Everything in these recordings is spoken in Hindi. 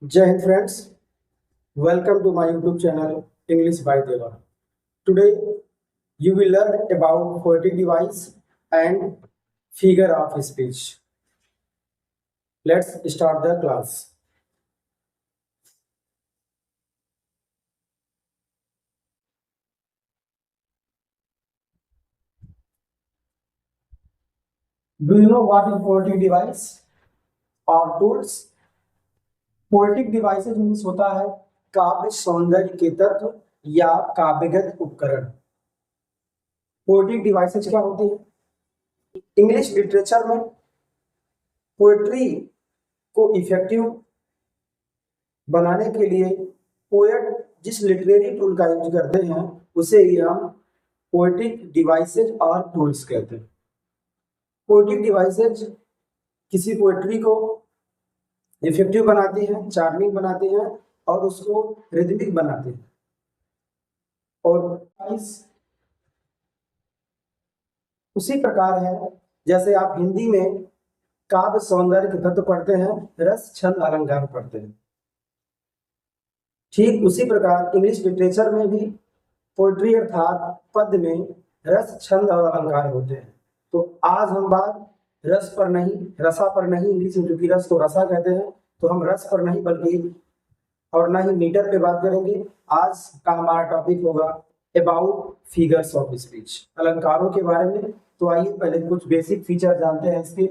Jai Hind friends, welcome to my YouTube channel English by Deva. Today you will learn about poetic device and figure of speech. Let's start the class. Do you know what is poetic device or tools? Poetic devices means होता है काव्य सौंदर्य के तत्व या काव्यगत उपकरण। पोएटिक डिवाइसेज क्या होती है? इंग्लिश लिटरेचर में पोएट्री को इफेक्टिव बनाने के लिए पोएट जिस लिटरेरी टूल का यूज करते हैं उसे ही हम पोएटिक डिवाइसेज और टूल्स कहते हैं। पोएटिक डिवाइसेज किसी पोएट्री को इफेक्टिव बनाती हैं, चार्मिंग बनाती हैं और उसको रिदमिक बनाती हैं। और उसी प्रकार है जैसे आप हिंदी में काव्य सौंदर्य के तत्व पढ़ते हैं, रस छंद अलंकार पढ़ते हैं, ठीक उसी प्रकार इंग्लिश लिटरेचर में भी पोएट्री अर्थात पद्य में रस छंद और अलंकार होते हैं। तो आज हम बात रस पर नहीं, रसा पर नहीं, इंग्लिश में क्योंकि रस को रसा कहते हैं तो हम रस पर नहीं बल्कि और ना ही मीटर पे बात करेंगे। आज का हमारा टॉपिक होगा अबाउट फिगर्स ऑफ स्पीच, अलंकारों के बारे में। तो आइए पहले कुछ बेसिक फीचर जानते हैं इसके।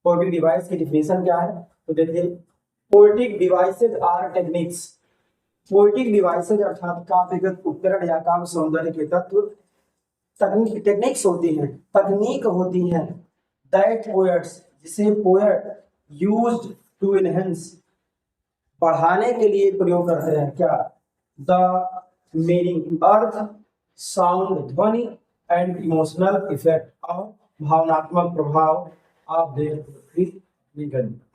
पोएटिक डिवाइस की डिफिनेशन क्या है तो देखिए, poetic devices are techniques. Poetic devices अर्थात काव्यगत उपकरण या काव्य सौंदर्य के तत्व टेक्निक्स होती हैं, तकनीक होती हैं दैट पोएट्स, जिसे पोएट यूज्ड टू एनहेंस, बढ़ाने के लिए प्रयोग करते हैं। क्या? द मीनिंग, अर्थ, साउंड, ध्वनि एंड इमोशनल इफेक्ट, और भावनात्मक प्रभाव ऑफ देयर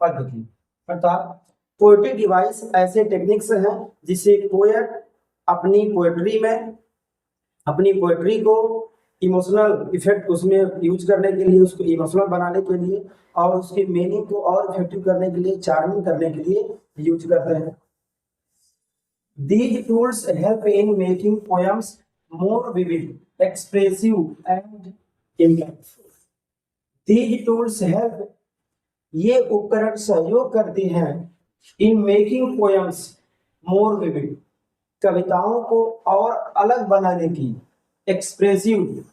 पद्धति। अर्थात पोएटिक डिवाइस ऐसे टेक्निक्स हैं जिसे पोएट अपनी पोएट्री को इमोशनल इफेक्ट उसमें यूज करने के लिए, उसको इमोशनल बनाने के लिए और उसकी मीनिंग को और इफेक्टिव करने के लिए, चार्मिंग करने के लिए यूज करते हैं। These tools help in making poems more vivid, expressive and impactful. These tools help, ये उपकरण सहयोग करते हैं in making poems more vivid, कविताओं को और अलग बनाने की, एक्सप्रेसिव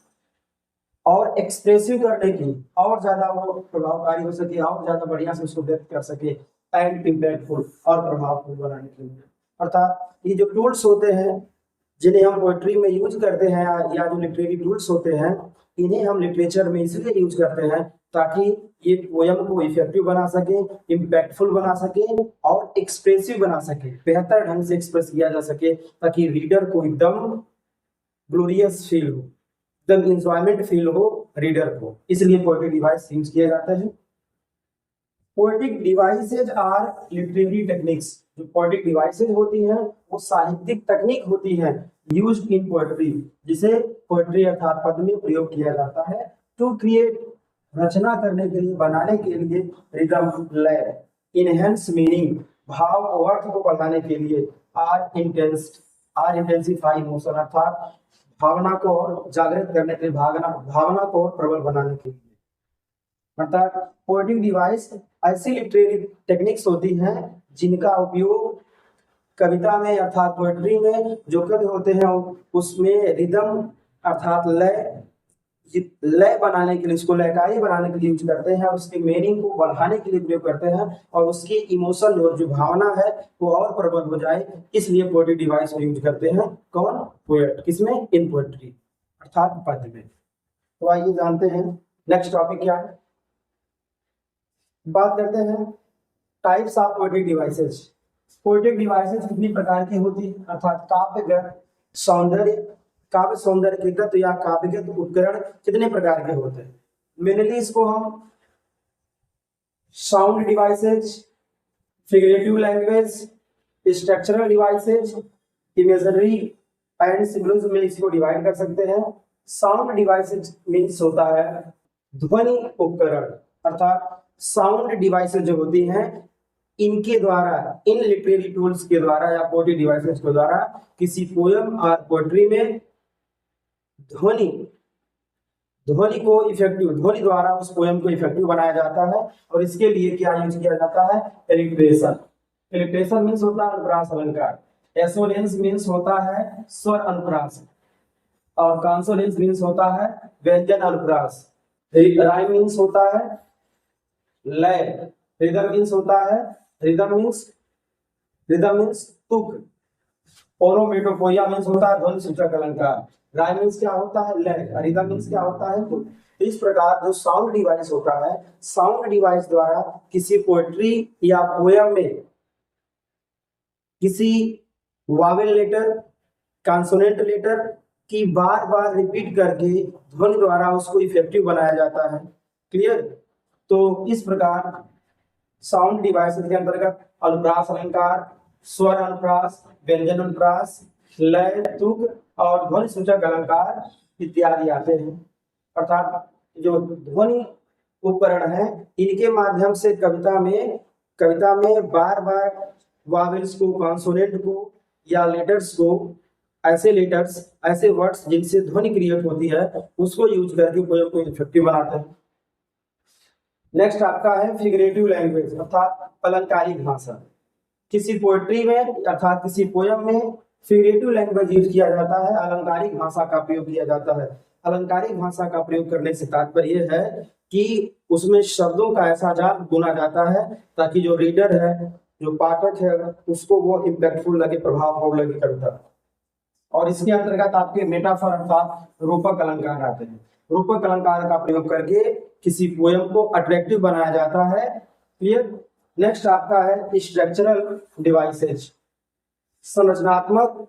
और एक्सप्रेसिव करने की, और ज्यादा वो प्रभावकारी हो सके, और ज्यादा बढ़िया से उसको व्यक्त कर सके, एंड इम्पैक्टफुल और प्रभावफुल बनाने के लिए। अर्थात ये जो टूल्स होते हैं जिन्हें हम पोएट्री में यूज करते हैं या जो लिटरेरी टूल्स होते हैं, इन्हें हम लिटरेचर में इसलिए यूज करते हैं ताकि ये पोयम को इफेक्टिव बना सके, इम्पैक्टफुल बना सके और एक्सप्रेसिव बना सके, बेहतर ढंग से एक्सप्रेस किया जा सके, ताकि रीडर को एकदम ग्लोरियस फील हो, एकदम इंजॉयमेंट फील हो रीडर को। इसलिए पोएटिक डिवाइस यूज किए जाते हैं। Poetic devices are literary techniques. जो पोएटिक डिवाइसेज होती हैं वो साहित्यिक तकनीक होती हैं यूज्ड इन पोएट्री, जिसे पोएट्री अर्थात पद्य में प्रयोग किया जाता है टू क्रिएट, रचना करने के लिए, बनाने के लिए, रिदम, लय, इनहेंस मीनिंग, भाव और अर्थ को बढ़ाने के लिए, आर इंटेंसिफाई इमोशन अर्थात भावना को और जागृत करने के लिए, भावना को और प्रबल बनाने के लिए। अर्थात पोएटिक डिवाइस ऐसी लिटरेरी टेक्निक्स होती हैं जिनका उपयोग कविता में अर्थात पोएट्री में जो कवि होते हैं उसमें रिदम अर्थात लय बनाने के लिए, उसको लयकारी बनाने के लिए यूज करते हैं, उसकी मीनिंग को बढ़ाने के लिए प्रयोग करते हैं और उसकी इमोशन और जो भावना है वो और प्रबल हो जाए, इसलिए पोएटिक डिवाइस को यूज करते हैं। कौन? पोएट। किसमें? इन पोएट्री अर्थात पद्य में। तो आइए जानते हैं नेक्स्ट टॉपिक क्या है। बात करते हैं types of poetic devices. Poetic devices कितनी प्रकार की होती है अर्थात काव्य सौंदर्य के तत्व या काव्यगत उपकरण कितने प्रकार के होते हैं। मेनली इसको हम sound devices, figurative language, structural devices, imagery and symbolism में इसको डिवाइड कर सकते हैं। साउंड डिवाइसेज मीन्स होता है ध्वनि उपकरण, अर्थात साउंड डिवाइसेज जो होती हैं इनके द्वारा, इन लिटरेरी टूल्स के द्वारा या पोएट्री डिवाइसेस के द्वारा किसी पोयम और पोएट्री में ध्वनि ध्वनि को इफेक्टिव, ध्वनि द्वारा उस पोयम को इफेक्टिव बनाया जाता है। और इसके लिए क्या यूज किया जाता है? एलिट्रेशन। एलिट्रेशन मीन्स होता है अनुप्रास अलंकार, एसोनेंस मीन्स होता है स्वर अनुप्रास, और कॉन्सोनेंस मीन्स होता है व्यंजन अनुप्रास, राइम मीन्स होता है लय, रिदम मीन्स होता है, रिदम मीन्स तुक, ओनोमेटोपोइया मीन्स होता है ध्वनि सूचक अलंकार, राइम मीन्स क्या होता है लय, रिदम मीन्स क्या होता है तुक। इस प्रकार जो साउंड डिवाइस होता है, साउंड डिवाइस द्वारा किसी पोएट्री या पोयम में किसी वावेल लेटर, कॉन्सोनेंट लेटर की बार बार रिपीट करके ध्वनि द्वारा उसको इफेक्टिव बनाया जाता है। क्लियर? तो इस प्रकार साउंड डिवाइस के अंतर्गत अनुप्रास अलंकार, स्वर अनुप्रास, व्यंजन अनुप्रास, लय, तुक और ध्वनि सूचक अलंकार इत्यादि आते हैं। अर्थात जो ध्वनि उपकरण है, इनके माध्यम से कविता में बार बार वावेल्स को, कॉन्सोनेंट को या लेटर्स को, ऐसे वर्ड्स जिनसे ध्वनि क्रिएट होती है, उसको यूज करके पोयम को इफेक्टिव बनाते हैं। नेक्स्ट आपका है फिगरेटिव लैंग्वेज अर्थात अलंकारिक भाषा। किसी पोएट्री में अर्थात किसी पोयम में फिगरेटिव लैंग्वेज यूज किया जाता है, अलंकारिक भाषा का प्रयोग किया जाता है। अलंकारिक भाषा का प्रयोग करने से तात्पर्य है कि उसमें शब्दों का ऐसा जाल बुना जाता है ताकि जो रीडर है, जो पाठक है, उसको वो इम्पैक्टफुल लगे, प्रभावपूर्ण लगे कविता। और इसके अंतर्गत आपके मेटाफर अर्थात रूपक अलंकार आते हैं। रूपक अलंकार का प्रयोग करके किसी पोयम को अट्रैक्टिव बनाया जाता है। क्लियर? नेक्स्ट आपका है स्ट्रक्चरल डिवाइसेज, संरचनात्मक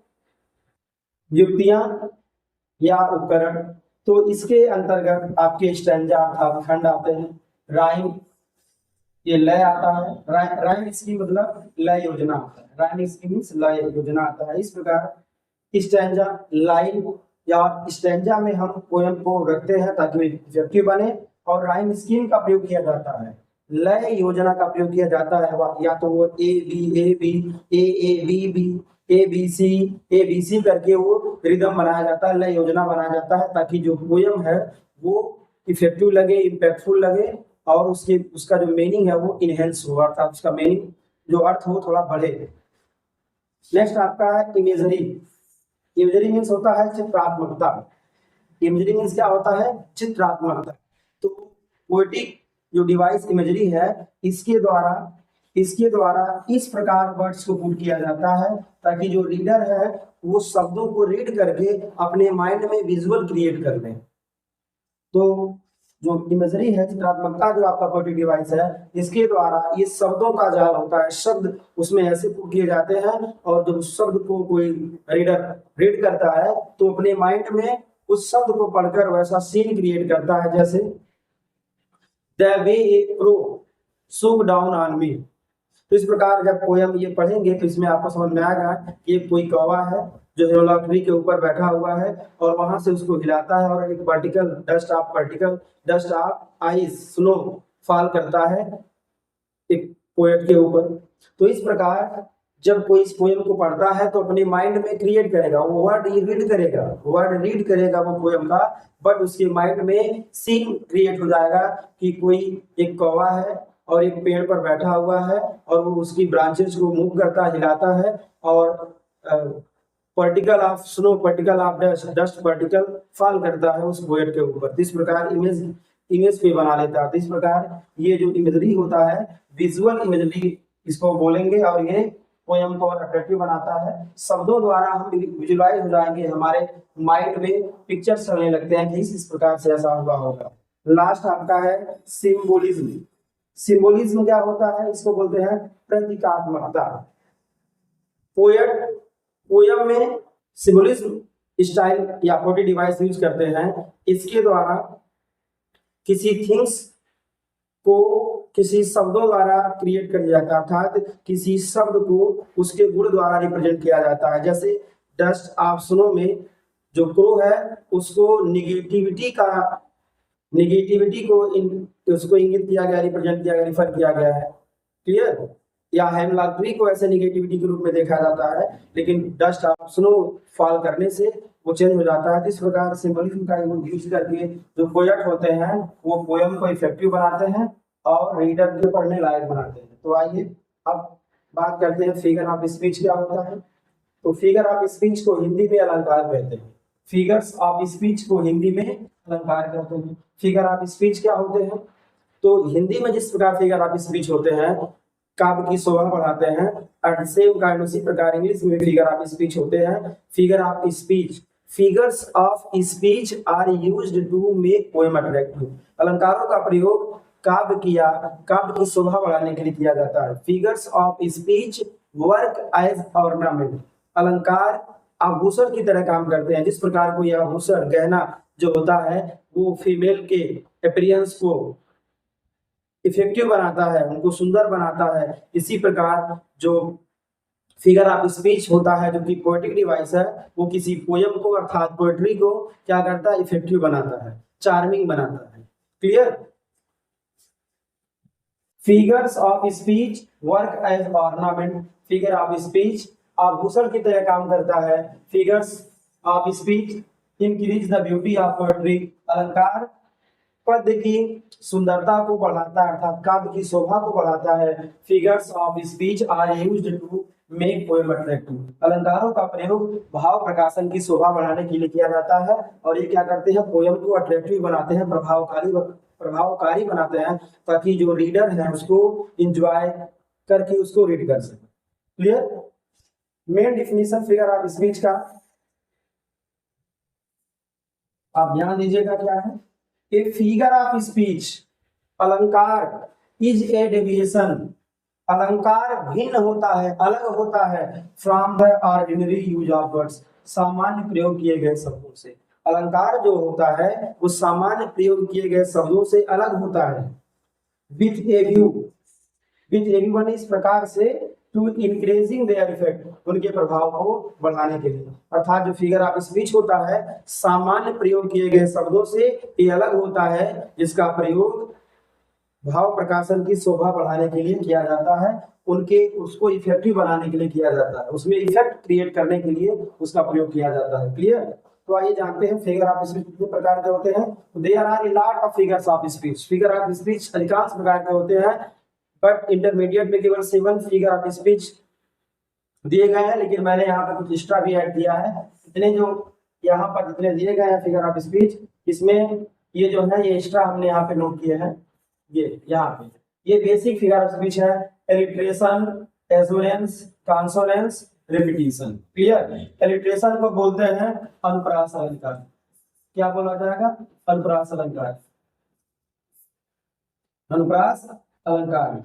युक्तियां या उपकरण। तो इसके अंतर्गत आपके स्टैंजा अर्थात खंड आते हैं, राइम, ये लय आता है, राइम इसकी मतलब लय योजना आता है, राइम इसकी मीन्स लय योजना आता है। इस प्रकार स्टैंजा, लाइन या स्टैंजा में हम पोयम को रखते हैं ताकि इफेक्टिव बने, और राइम स्कीम का प्रयोग किया जाता है, लय योजना का प्रयोग किया जाता है, या तो वो A B B A B C करके वो रिदम बनाया जाता है, लय योजना बनाया जाता है ताकि जो पोयम है वो इफेक्टिव लगे, इम्पैक्टफुल लगे, और उसका जो मीनिंग है वो इनहेंस हो, अर्थात उसका मीनिंग जो अर्थ हो थोड़ा बढ़े। नेक्स्ट आपका है इमेजरी। इमेजरी मीन्स होता है चित्रात्मकता। इमेजरी मीन्स क्या होता है? चित्रात्मकता। तो पोएटिक जो डिवाइस इमेजरी है, इसके द्वारा इस प्रकार वर्ड्स को पुट किया जाता है ताकि जो रीडर है वो शब्दों को रीड करके अपने माइंड में विजुअल क्रिएट कर ले। तो जो इमेजरी है, चित्रात्मकता, जो आपका पोएटिक डिवाइस है, इसके द्वारा ये शब्दों का जाल होता है, शब्द उसमें ऐसे पुट किए जाते हैं, और जब उस शब्द को कोई रीडर रीड करता है तो अपने माइंड में उस शब्द को पढ़कर वैसा सीन क्रिएट करता है, जैसे द वे ए क्रो सूक डाउन ऑन मी। तो इस प्रकार जब पोयम ये पढ़ेंगे तो इसमें आपको समझ में आएगा कि एक कोई कौवा है जो हिलोला ट्री के ऊपर बैठा हुआ है, और वहां से उसको हिलाता है और एक particle dust of ice, snow fall करता है एक पोएट के ऊपर। तो इस प्रकार जब कोई इस पोयम को पढ़ता है तो अपने माइंड में क्रिएट करेगा, वो वर्ड रीड करेगा वो पोयम का, बट उसके माइंड में सीन क्रिएट हो जाएगा कि कोई एक कौवा है और एक पेड़ पर बैठा हुआ है, और वो उसकी ब्रांचेस को मूव करता है, हिलाता है, और particle of snow, particle of dust particle fall करता है उस पोएट के ऊपर। इस प्रकार इमेज पे बना लेता है। तो इस प्रकार ये जो इमेजरी होता है, विजुअल इमेजरी इसको बोलेंगे, और ये पोयम को अट्रैक्टिव बनाता है। शब्दों द्वारा हम विजुअलाइज हो जाएंगे, हमारे माइंड में पिक्चर्स चलने लगते हैं कि इस प्रकार से ऐसा हुआ होगा। लास्ट आपका है सिंबोलिज्म। सिंबोलिज्म क्या होता है? इसको बोलते हैं प्रतीकात्मकता। पोयम में सिंबोलिज्म स्टाइल या पोएटिक डिवाइस यूज करते हैं। इसके द्वारा किसी थिंग्स को किसी शब्दों द्वारा क्रिएट कर दिया जाता है, अर्थात किसी शब्द को उसके गुण द्वारा रिप्रेजेंट किया जाता है। जैसे डस्ट ऑफ स्नो में जो क्रो है उसको निगेटिविटी को उसको इंगित किया गया, रिप्रेजेंट किया गया, रिफर किया गया है। क्लियर? या हेमलॉक ट्री को ऐसे निगेटिविटी के रूप में देखा जाता है, लेकिन डस्ट ऑफ स्नो फॉल करने से वो चेंज हो जाता है। इस प्रकार सिंबलिज्म का यूज करके जो पोएट होते हैं वो पोएम को इफेक्टिव बनाते हैं और रीडर के पढ़ने लायक बनाते हैं। तो आइए अब बात करते हैं फिगर ऑफ स्पीच क्या होता है। तो फिगर ऑफ स्पीच को हिंदी में अलंकार कहते हैं। फिगर्स ऑफ स्पीच को हिंदी में अलंकार कहते हैं। फिगर ऑफ स्पीच क्या होते हैं? तो हिंदी में जिस प्रकार फिगर ऑफ स्पीच होते हैं काव्य की शोभा बढ़ाते हैं, एट सेम काइंड उसी प्रकार इंग्लिश में फिगर ऑफ स्पीच होते हैं। Figure of speech, figures of speech are used to make poem attractive. अलंकारों का प्रयोग काव्य की शोभा बढ़ाने के लिए किया जाता है। Figures of speech work as ornament. अलंकार आभूषण की तरह काम करते हैं। जिस प्रकार कोई आभूषण गहना जो होता है वो फीमेल के अपीयरेंस को इफेक्टिव बनाता है, उनको सुंदर बनाता है, इसी प्रकार जो फिगर ऑफ स्पीच होता है जो कि पोएटिक डिवाइस है वो किसी पोयम को अर्थात पोएट्री को क्या करता है? इफेक्टिव बनाता है, चार्मिंग बनाता है। Clear? Figures of speech work as ornament. Figure of speech आभूषण की तरह काम करता है। Figures of speech increase the beauty of poetry. अलंकार पद की सुंदरता को बढ़ाता है अर्थात काव्य की शोभा को बढ़ाता है। Figures of speech are used to make poem attractive. अलंकारों का प्रयोग भाव प्रकाशन की शोभा बढ़ाने के लिए किया जाता है और ये क्या करते हैं? पोएम को अट्रैक्टिव बनाते हैं, प्रभावकारी बनाते हैं ताकि जो रीडर है उसको एंजॉय करके उसको रीड कर सके। Clear? Main definition figure of speech का आप ध्यान दीजिएगा क्या है? ए फिगर ऑफ स्पीच, अलंकार इज ए डेविएशन। अलंकार भिन्न होता है, अलग होता है from the ordinary use of words. सामान्य प्रयोग किए गए शब्दों से अलंकार जो होता है वो सामान्य प्रयोग किए गए शब्दों से अलग होता है। विथ ए व्यू इस प्रकार से टू इंक्रीजिंग देयर इफेक्ट, उनके प्रभाव को बढ़ाने के लिए। अर्थात जो फिगर ऑफ स्पीच होता है सामान्य प्रयोग किए गए शब्दों से ये अलग होता है, जिसका प्रयोग भाव प्रकाशन की शोभा बढ़ाने के लिए किया जाता है, उसको इफेक्टिव बनाने के लिए किया जाता है, उसमें इफेक्ट क्रिएट करने के लिए उसका प्रयोग किया जाता है। क्लियर? तो आइए जानते हैं फिगर ऑफ स्पीच कितने प्रकार के होते हैं। There are a lot of figures of speech. Figure of speech अधिकांश प्रकार के होते हैं, बट इंटरमीडिएट में केवल 7 फिगर ऑफ स्पीच दिए गए हैं, लेकिन मैंने यहाँ पे कुछ एक्स्ट्रा भी ऐड किया है। इतने जो यहाँ पर जितने दिए गए हैं फिगर ऑफ स्पीच, इसमें ये जो है ये एक्स्ट्रा हमने यहाँ पे नोट किए हैं। ये यहाँ पे ये बेसिक फिगर ऑफ स्पीच है। Alliteration, assonance, consonance, repetition. Clear? Alliteration को बोलते हैं अनुप्रास अलंकार। क्या बोला जाएगा? अनुप्रास अलंकार। अनुप्रास अलंकार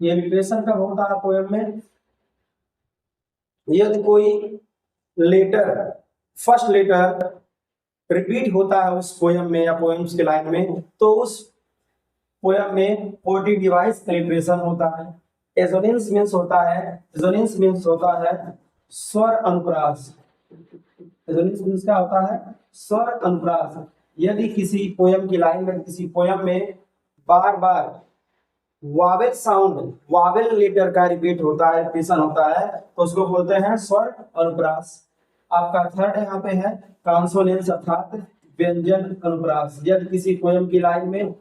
ये एलिट्रेशन कब होता है पोएम में? यदि कोई लेटर, फर्स्ट लेटर रिपीट होता है उस पोएम में या पोएम्स के लाइन में, तो उस पोएम में पोएटिक डिवाइस एलिट्रेशन होता है। एसोनेंस मींस होता है स्वर अनुप्रास। एसोनेंस मींस क्या होता है? स्वर अनुप्रास। यदि किसी पोएम की लाइन में, किसी पोएम में बार बार वावेल साउंड, वावेल लेटर का रिपीट होता है, रिपीटिशन होता है, तो उसको बोलते हैं स्वर अनुप्रास। आपका थर्ड यहाँ पे है कॉन्सोनेंस अर्थात व्यंजन अनुप्रास। यदि किसी पोएम की लाइन में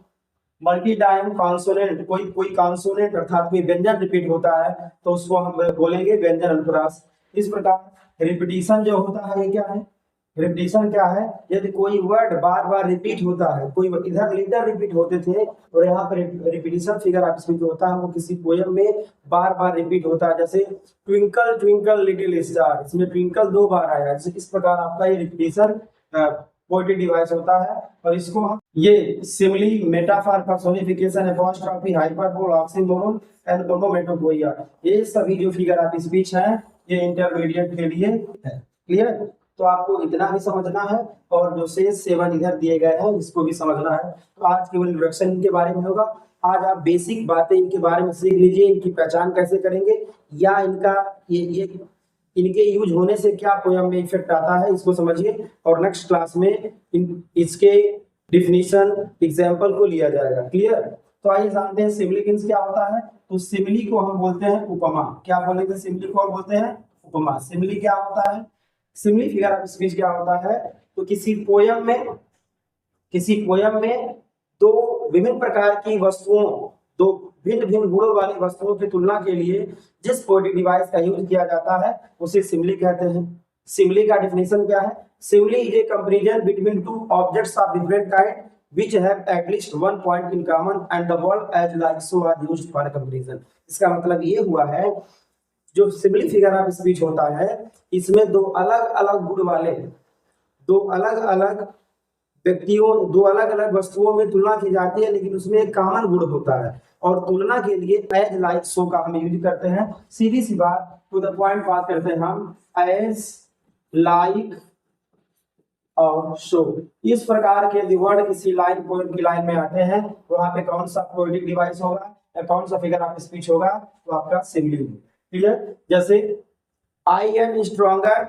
मल्टी टाइम कॉन्सोनेंट, कोई कॉन्सोनेंट अर्थात कोई व्यंजन रिपीट होता है तो उसको हम बोलेंगे व्यंजन अनुप्रास। इस प्रकार रिपीटिशन जो होता है ये क्या है? रिपीटिशन क्या है? यदि कोई वर्ड बार बार रिपीट होता है, कोई इधर लेटर रिपीट होते थे और यहाँ पर रिपीटिशन फिगर ऑफ स्पीच होता है वो किसी पोएम में बार बार रिपीट होता है। जैसे ट्विंकल ट्विंकल लिटिल स्टार, इसमें ट्विंकल 2 बार आया। इस प्रकार आपका ये रिपीटिशन पोएटिक डिवाइस होता है और इसको हम ये simile, metaphor, personification, apostrophe, hyperbole, oxymoron and ओनोमेटोपोइया, ये सभी जो फिगर ऑफ स्पीच है ये इंटरमीडिएट के लिए है। क्लियर? तो आपको इतना भी समझना है और जो शेष 7 इधर दिए गए हैं इसको भी समझना है। तो आज केवल इंट्रोडक्शन इनके बारे में होगा। आज आप बेसिक बातें इनके बारे में सीख लीजिए, इनकी पहचान कैसे करेंगे या इनका ये इनके यूज होने से क्या पोएम में इफेक्ट आता है इसको समझिए, और नेक्स्ट क्लास में इसके डिफिनीशन, एग्जाम्पल को लिया जाएगा। क्लियर? तो आइए जानते हैं सिबलिंग्स क्या होता है। तो सिमिली को हम बोलते हैं उपमा। क्या बोलेंगे? सिमिली को हम बोलते हैं उपमा। सिमिली क्या होता है? सिमिली फिगर ऑफ स्पीच क्या होता है? तो किसी पोयम में दो विभिन्न प्रकार की वस्तुओं, दो भिन्न भिन्न गुणों वाली वस्तुओं की तुलना के लिए जिस पोएटिक डिवाइस का यूज किया जाता है उसे सिमिली कहते हैं। सिमिली का डेफिनेशन क्या है? Simile is a comparison between two objects of different kind which have at least one point in common and the word as like so are used for comparison। इसका मतलब ये हुआ है, जो सिमिली फिगर ऑफ स्पीच होता है इसमें दो अलग अलग गुण वाले, दो अलग अलग व्यक्तियों, दो अलग अलग वस्तुओं में तुलना की जाती है, लेकिन उसमें एक कॉमन गुण होता है और तुलना के लिए एज लाइक सो का हम यूज करते हैं। सीधी सी बात, टू द पॉइंट बात करते हैं हम, एज लाइक और शो। इस प्रकार के वर्ड किसी लाइन पोएम की लाइन में आते हैं, वहां पे कौन सा पोएटिक डिवाइस होगा या कौन सा फिगर ऑफ स्पीच होगा? तो आपका सिमिली। क्लियर? जैसे I am stronger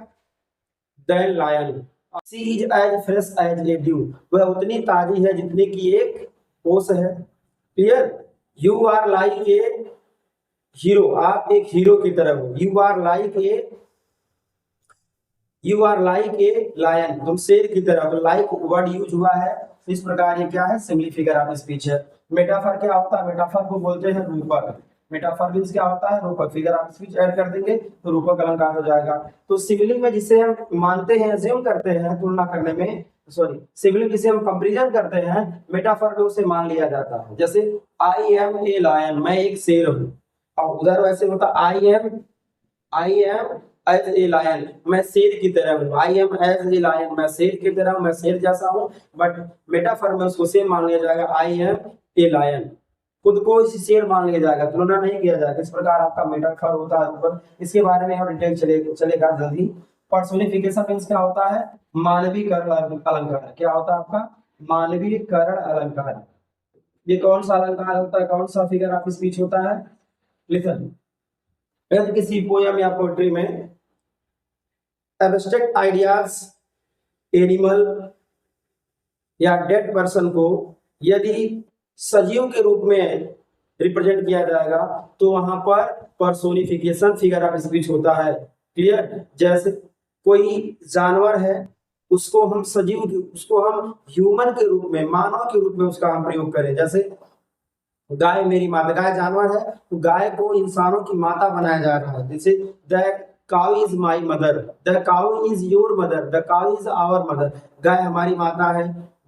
than lion, she is as fresh as a dew, वह उतनी ताजी है जितनी की एक ओस है। Clear? You are like a hero, आप एक हीरो की तरह हो। You are like a lion, तुम शेर की तरह। तो लाइक वर्ड यूज हुआ है, इस प्रकार ये क्या है? सिमिली फिगर ऑफ स्पीच है। मेटाफर क्या होता है? मेटाफर को बोलते हैं रूपक। मेटाफर मींस क्या होता है? रूपक। फिगर ऑफ स्पीच ऐड कर देंगे तो रूपक अलंकार हो जाएगा। तो सिमिली में जिसे हम मानते हैं, अज्यूम करते हैं तुलना करने में, सॉरी, सिमिली जिसे हम कंपैरिजन करते हैं, मेटाफर में उसे मान लिया जाता है। जैसे आई एम ए लायन, मैं एक शेर हूँ। और उधर वैसे होता I am as a lion, मैं शेर की तरह हूँ। I am as a lion, मैं शेर की तरह हूँ, मैं शेर जैसा हूँ। बट मेटाफर में उसको सेम मान लिया जाएगा, आई एम ए लायन, खुद को इसी शेर मान लिया जाएगा, तुलना नहीं किया जाएगा। इस प्रकार आपका मेटाफर होता है ऊपर, इसके बारे में और डिटेल चलेगा जल्दी। पर्सोनिफिकेशन मींस क्या होता है? मानवीकरण अलंकार। क्या होता है आपका? मानवीकरण अलंकार। ये कौन सा अलंकार होता है? कौन सा फिगर ऑफ स्पीच होता है? लिसन, यदि किसी पोयम या पोएट्री में एब्स्ट्रैक्ट आइडियाज, एनिमल या डेड पर्सन को यदि सजीव के रूप में रिप्रेजेंट किया जाएगा तो वहां पर पर्सोनिफिकेशन फिगर ऑफ स्पीच होता है। क्लियर? जैसे कोई जानवर है, उसको हम ह्यूमन के रूप में, मानव के रूप में उसका हम प्रयोग करें। जैसे गाय मेरी माता, गाय जानवर है तो गाय को इंसानों की माता बनाया जा रहा है। जैसे the cow is my mother, the cow is your mother, the cow is our mother, गाय हमारी माता है,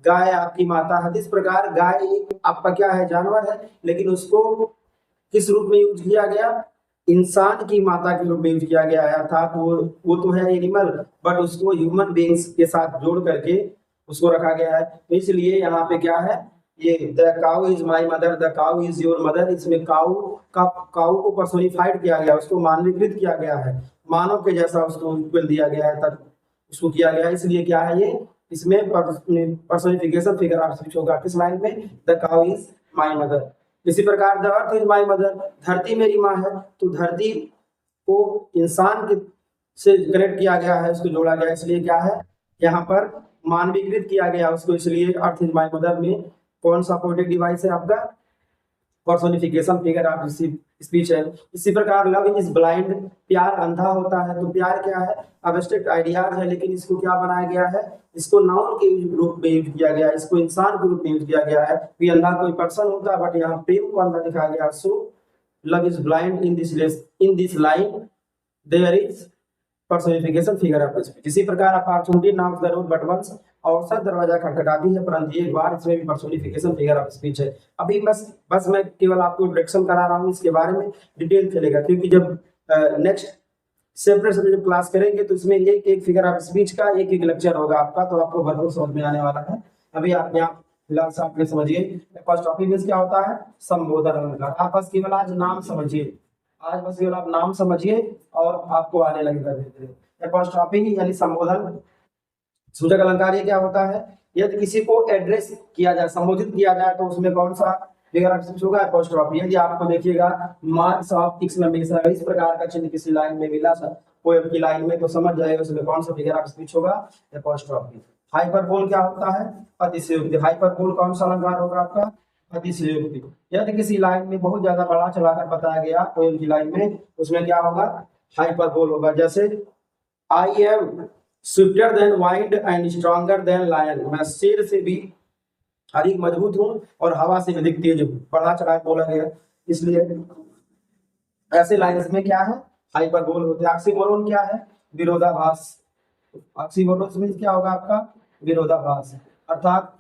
गाय आपकी माता है। इस प्रकार गाय एक आपका क्या है? जानवर है, लेकिन उसको किस रूप में यूज किया गया? इंसान की माता के रूप में यूज किया गया है। अर्थात वो तो है एनिमल, बट उसको ह्यूमन बीइंग्स के साथ जोड़ करके उसको रखा गया है। तो इसलिए यहाँ पे क्या है? ये the cow is my mother, the cow is your mother, इसमें काउ को पर्सोनिफाइड किया गया, उसको मानवीकृत किया गया है, मानव के जैसा उसको इक्वल दिया गया है, तब उसको किया गया। इसलिए क्या है ये? इसमें पर्सोनिफिकेशन फिगर ऑफ स्पीच होगा। किस लाइन में? The cow is my mother. इसी प्रकार the earth is my mother, धरती मेरी माँ है, तो धरती को इंसान के से कनेक्ट किया गया है, उसको जोड़ा गया, इसलिए क्या है? यहाँ पर मानवीकृत किया गया उसको, इसलिए अर्थ इज माई मदर में कौन सा पोएटिक डिवाइस है आपका? पर्सोनिफिकेशन फिगर ऑफ स्पीच है। इसी प्रकार लव इज ब्लाइंड, प्यार अंधा होता है। तो प्यार क्या है? एब्स्ट्रैक्ट आइडियाज है, लेकिन इसको क्या बनाया गया है? इसको नाउन के रूप में यूज किया गया है, इसको इंसान के रूप में यूज किया गया है। भी अंधा कोई पर्सन होता है, बट यहाँ प्रेम को अंधा दिखाया गया। So love is blind in this line there is personification figure of speech. इसी प्रकार opportunity knocks the door but once, अवसर दरवाजा खटखटाती है परंतु एक बार, इसमें भी पर्सोनिफिकेशन फिगर ऑफ स्पीच है। अभी बस मैं केवल आपको इंट्रोडक्शन करा रहा हूँ, इसके बारे में डिटेल चलेगा, क्योंकि जब नेक्स्ट सेपरेट जब क्लास करेंगे तो इसमें एक फिगर ऑफ स्पीच का एक लेक्चर होगा आपका, तो आपको भरपूर समझ में आने वाला है। अभी आप यहाँ फिलहाल साथ में समझिए फर्स्ट टॉपिक में क्या होता है? संबोधन अलंकार। आप बस केवल आज नाम समझिए, आज बस केवल आप नाम समझिए और आपको आने लगेगा धीरे धीरे। फर्स्ट टॉपिक यानी संबोधन सूचक अलंकार। ये क्या होता है? यदि किसी को एड्रेस किया जाए, संबोधित किया जाए, तो उसमें कौन सा फिगर ऑफ स्पीच होगा? अपोस्ट्रोफी। यदि आपको देखिएगा मार्क्स ऑफ एक्सक्लेमेशन इस प्रकार का चिन्ह किसी लाइन में मिला पोएम की लाइन में, तो समझ जाएगा उसमें कौन सा फिगर ऑफ स्पीच होगा? अपोस्ट्रोफी। हाइपरबोल क्या होता है? अतिशयोक्ति। हाइपरबोल कौन सा अलंकार होगा आपका? अतिशयोक्ति। यदि किसी लाइन में बहुत ज्यादा बढ़ा चढ़ाकर बताया गया पोएम की लाइन में, उसमें क्या होगा, हाइपरबोल होगा। जैसे I am swifter than wind and stronger than lion, मैं शेर से भी अधिक मजबूत हूँ और हवा से भी अधिक तेज हूँ, बढ़ा चढ़ा के बोला गया, इसलिए ऐसे लाइन्स में क्या है, हाइपरबोल होते हैं। ऑक्सीमोरोन क्या है, विरोधाभास। ऑक्सीमोरोन में क्या होगा आपका, विरोधाभास। अर्थात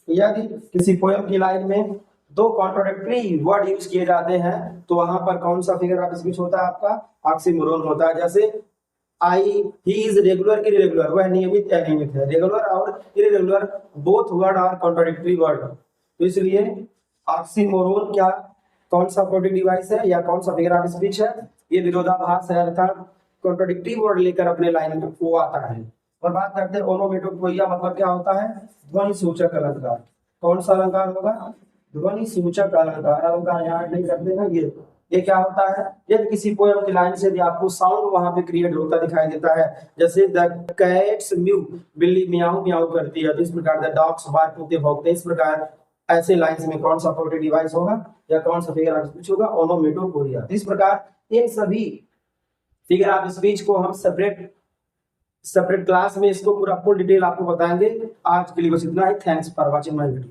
यदि किसी पोएम की लाइन में दो कॉन्ट्रोडिक्टरी वर्ड यूज किए जाते हैं तो वहां पर कौन सा फिगर ऑफ स्पीच होता है आपका, ऑक्सीमोरोन होता है। जैसे I he is regular irregular, वह नियमित अनियमित है। रेगुलर और irregular both word are contradictory word, तो इसलिए ऑक्सीमोरोन क्या, कौन सा प्रोडिक्ट डिवाइस है या कौन सा फिगर ऑफ स्पीच है, ये विरोधाभास है, अर्थात कॉन्ट्रोडिक्टरी वर्ड लेकर अपने लाइन में वो आता है। और बात करते हैं ओनोमेटोपोइया, मतलब क्या होता है, ध्वनि सूचक अलंकार। कौन सा अलंकार होगा, ध्वनि सूचक अलंकार। अलंकार याद नहीं करते ना, ये क्या होता है, यदि किसी पोएम की लाइन से यदि आपको साउंड वहां पे क्रिएट होता दिखाई देता है, जैसे द कैट्स म्यू, बिल्ली म्याऊ म्याऊ करती है, तो इस प्रकार द डॉग्स बार्क, कुत्ते भौंकते हैं, इस प्रकार ऐसे लाइंस में कौन सा प्रोडिक्ट डिवाइस होगा या कौन सा फिगर ऑफ स्पीच होगा, ओनोमेटोपोइया। इस प्रकार इन सभी फिगर ऑफ स्पीच को हम सेपरेट क्लास में इसको पूरा फुल डिटेल आपको बताएंगे। आज के लिए बस इतना ही। Thanks for watching my video.